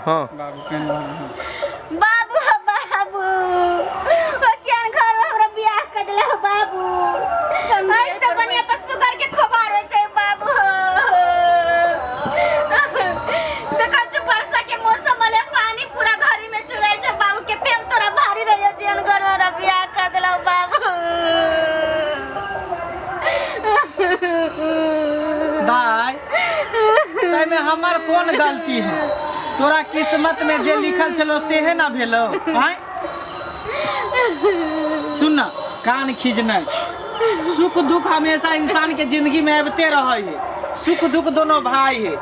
हाँ बाबू केन बाबू बाबू ओ केन घर में हमरा बियाह कर देले हो बाबू ऐसे बनिया त सुगर के खबर हो छै बाबू देखा जो वर्षा के मौसम वाले पानी पूरा घरी में चुराई छै बाबू केते हम तोरा भारी रहियो जेन घर में हमरा बियाह कर देले हो बाबू दाई ताई में हमार कौन गलती है? तोरा किस्मत में जे लिखल चलो सेहे ना भेलो हैं? सुन कान खींचना सुख दुख हमेशा इंसान के जिंदगी में आबते रहे है। सुख दुख दोनों भाई है।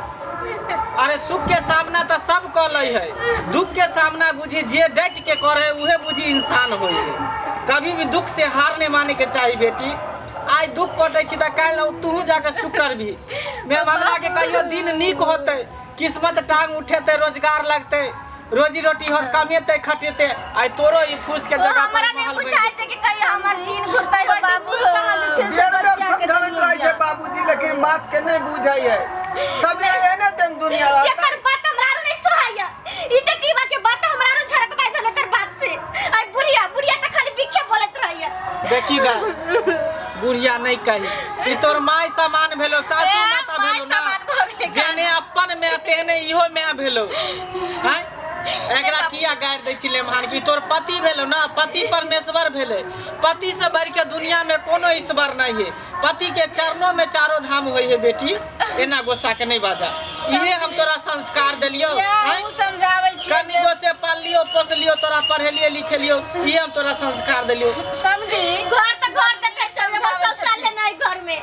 अरे सुख के सामना तो सब कर ले है, दुख के सामना बुझी जे डट के करे उहे बुझी इंसान होय है। कभी भी दुख से हार नहीं माने के चाहिए बेटी। आज दुख कटे छी त काल तू जाके सुख करबी। मैं भगला के कहियो दिन नीक होते, किस्मत टांग उठेते, रोजगार लगते, रोजी रोटी हो कमेते खटेते। आज तोरो ई फूस के जगह पर हमरा नहीं पूछाय छै कि कहियो हमर दिन घुरतै हो बाबू कहां जे छै से बच्चा के समझाई छै बाबूजी, लेकिन बात के नहीं बुझाई है। सब है ना तन दुनिया रहता एकर बात हमरा नहीं सोहाया। ई टटीवा के बात हमरा झड़क बाय धले कर बात से। आई बुढ़िया बुढ़िया त खाली बिखे बोलत रहैया। देखी गा बुढ़िया नहीं कही, ई तोर माय समान भेलो, सासू माता भेलो ना, जेने अपन में तेने इहो में भेलो हैं। एकरा किया गाड़ दै छिले मान की तोर पति भेलो ना, पति परमेश्वर भेले। पति से बढ़ के दुनिया में कोनो ईश्वर नहीं है। पति के चरणों में चारों धाम होई है बेटी। एना गोसा के नहीं बाजा, इहे हम तोरा संस्कार देलियो हैं। तू समझाबै छी कनी गो से पालियो पोसलियो, तोरा पढ़ेलियो लिखेलियो, इहे हम तोरा संस्कार देलियो। समझी घर त घर देखे सब शौचालय नहीं घर में।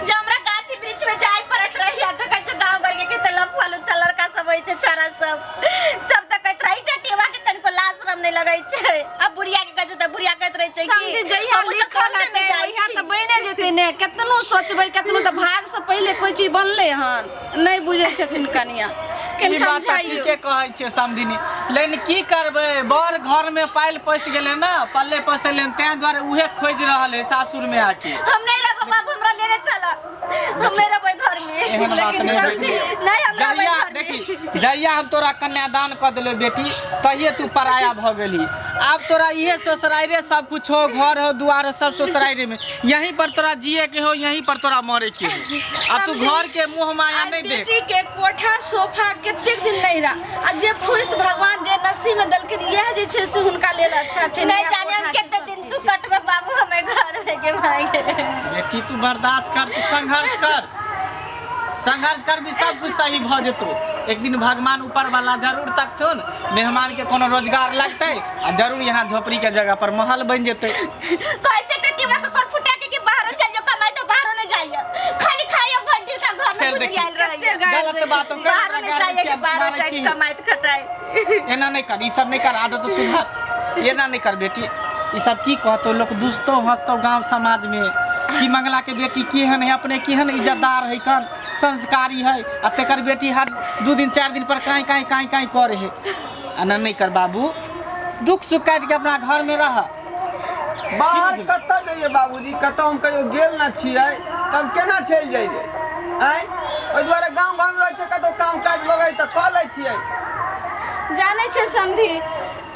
जे हमरा गाछी वृक्ष में जाय पड़त रहिया देखै छ गांव घर के कते लफुआलू लड़का सब होय छै, छोरा सब त कहत रही टटीवा के कनको लाज शरम नहीं लगै छै। अब बुढ़िया के कहै त बुढ़िया कहत रही छै कि जइया लिखल है ओहिया त बने जेते ने। केतनो सोचबै केतनो त भाग से पहले कोई चीज बनले हन नहीं बुझै छथिन कनिया के ई बात समझाइयो। ठीके कहै छै समधिनी, लेकिन की करबै बड़ घर में पाइल पैस गेले ना, पल्ले पसले तै द्वारे उहे खोज रहल है सासुर में आके। हम नहीं रहब बाबू, हमरा लेने चल, हम नहीं रहबै घर में। एहन बात लेकिन नहीं समझी बेटी। नहीं हम रहबै जइया घर में। देखी जइया हम तोरा कन्यादान क देलो बेटी, तहिए तू पराया भ गेली। अब तोरा इहे ससुराइरे सब कुछ हो, घर हो दुआर हो, सब ससुराइरे में। यहीं पर तोरा जिए के हो, यहीं पर तोरा मरे के हो। अब तू घर के मुंह माया नहीं देख। बेटी के कोठा सोफा कतेक दिन नहीं रहा। आ जे फुस भगवान जे नसीब में दलखिन यह जे छै से हुनका लेल अच्छा छै। नहीं जाने हम कितने दिन तू कटबे बाबू, हमें घर में के मांगे। बेटी तू बर्दाश्त कर, तू संघर्ष कर, संघर्ष कर भी सब कुछ सही भ जेतो। एक दिन भगवान ऊपर वाला जरूर तकथुन, मेहमान के कोनो रोजगार लगते आ जरूर यहाँ झोपड़ी के जगह पर महल बन जेते। कहै छै टटीवा के कर फुटा के बाहर चल जाओ, कमाई तो बाहर नहीं जाइए, खाली खाइयो घंटी का घर में फिर घुस देखी, आइल रहिए। गलत बातों कर बाहर नहीं जाइए कि बाहर जाके कमाई तो खटाई। एना नहीं कर, ई सब नहीं कर, आदत सुधार। एना नहीं कर बेटी, ई सब की कहतो लोग दुस्तो हंसतो गांव समाज में कि मंगला के बेटी केहन है, अपने केहन इज्जतदार है, कन संस्कारी है। आ तेकर बेटी हर 2 दिन 4 दिन पर काई करे है। एना नहीं कर बाबू, दुख सुख काट के अपना घर में रह। बाहर कत्ता जाइए बाबूजी, कतौ हम कहियो गेल ना छियै, तब केना चल जाइए हैं? ओइ दुआरे गांव में रहै छै, कतौ काम काज लगै त क लै छियै। जाने छे समझी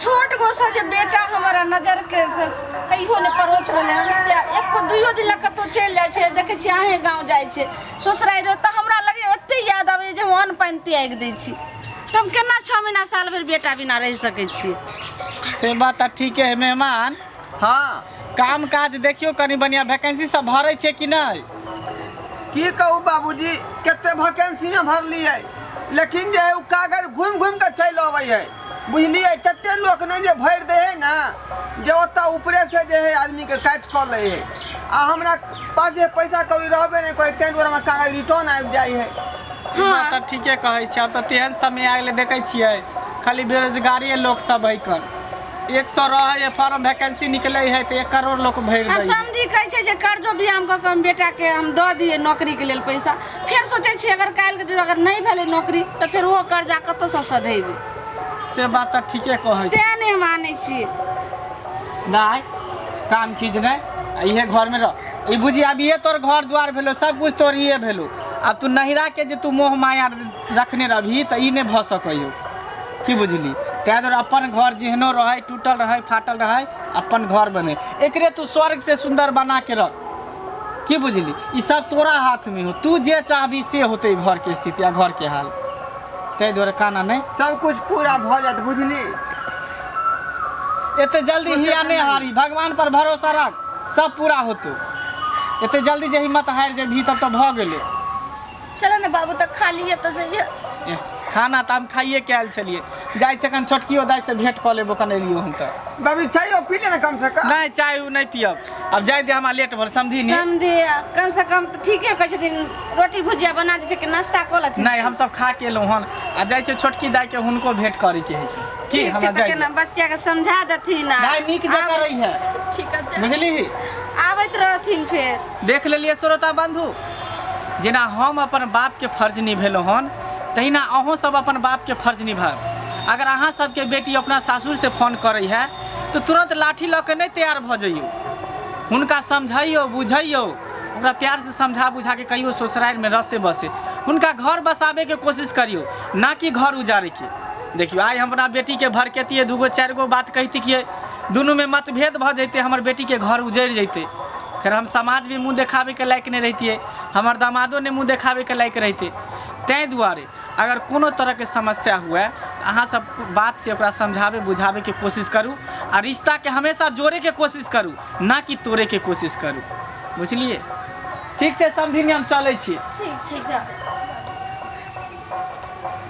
छोट गोसा जे बेटा हमारा नजर के से कहियो ने परोच भेले हमसे एको दुइयो दिन लग कतो चल जाय छे। देखे छी आहे गांव जाय छे ससुराल रो त हमरा लगे एते याद आवे जे मन पानी त्याग दै छी। तुम केना 6 महीना साल भर बेटा बिना रह सकै छी? से बात ठीक है मेहमान। हाँ काम काज देखियो कनी बढ़िया वैकेंसी सब भरै छै कि नहीं? की कहू बाबूजी, केते वैकेंसी में भरलियै, लेकिन जे उ कागज घूम के चल अबै है, बुझलियै? कते लोग नहीं जे भर दे है ना, जे ओता ऊपरे से जे है आदमी के काट क ले है। आ हमरा पास जे पैसा कौड़ी रहबे नहीं कोई केन में कागज रिटर्न आबि जाय है। बात ठीके कहै छी। अब त तेहन समय आ गेले देखै छियै, खाली बेरोजगारी लोग सब है कर 100 रहे फॉर्म वैकेंसी निकले है तो 1 करोड़ लोग भर दे। समझी कहे छे जे कर्जो बियाम क के हम बेटा के हम द दिए नौकरी के लेल पैसा, फिर सोचे छी अगर काल के दिन अगर नहीं भेले नौकरी तो फिर वो कर्जा कतो से सधेबे। से बात त ठीके कहै छी। ते नहीं माने छी दाई कान खींचने इहे घर में रह। ई बुझी अब ये तोर घर द्वार भेलो, सब कुछ तोर ये भेलो। अब तू नहिरा के जे तू मोह माया रखने रही त ई नहीं भ सकइयो। की बुझली। तै दुआरे अपन घर जेहनो रहे, टूटल रहे, फाटल रहे, अपन घर बने। एकरे तू स्वर्ग से सुंदर बना के रख, की बुझली। ई सब तोरा हाथ में हो, तू जे चाहबी से होते घर के स्थिति या घर के हाल। तै दुआरे काना नहीं, सब कुछ पूरा भ जात बुझली। एते जल्दी हिया नहीं हारी, भगवान पर भरोसा रख, सब पूरा होतो। एते जल्दी जे हिम्मत हार जेबही तब तो भ गेले। चलो ना बाबू तक खा लिए तो जाइए। खाना तो हम खाइए के आयल छलिए, जाय छकन छोटकियो दाई से भेंट क लेबो कने लियो हम त। बाबू चाय पी ले ना कम से कम। नहीं चाय उ नहीं पियब, अब जाय दे, हमरा लेट भर समझी नहीं। समझे कम से कम तो ठीक है, कह छथिन रोटी भुजिया बना दे के नाश्ता क लथिन। नहीं हम सब खा के एलहुँ हन, आ जाय छै छोटकी दाई के हुनको भेंट करे के है की हमरा जाय ना बच्चा के समझा देथिन ना। दाई नीक जगह रही है, ठीक है बुझली। आवत रहथिन फिर। देख लेलिए श्रोता बंधु, जेना हम अपन बाप के फर्ज निभेलहुँ हन, तहिना अहूँ सब अपन बाप के फर्ज निभाब। अगर अहाँ सबके बेटी अपना सासुर से फोन करे है तो तुरंत लाठी लऽ के नहीं तैयार भ जाइयो, हुनका समझाइयो बुझाइयो, ओकरा प्यार से समझा बुझा के कहियो ससुराल में रसे बसे, हुनका घर बसाबे के कोशिश करियो, ना कि घर उजाड़े के। देखियो आइ हमरा बेटी के भड़केतिए, दूगो चारि गो बात कहती कि दुनू में मतभेद भ जैते, हमर बेटी के घर उजड़ जैते, फिर हम समाज में मुँह देखावे के लायक नहीं रहतिए, हमर दामादो ने मुँह देखावे के लायक रहते। तैं दुआरे अगर कोनो तरह के समस्या हुए तो अहाँ सब बात से ओकरा समझावे बुझावे के कोशिश करूँ, आ रिश्ता के हमेशा जोड़े के कोशिश करूँ, ना कि तोड़े के कोशिश करूँ, बुझलिए। ठीक से समझी हम चले छी। ठीक ठीक है।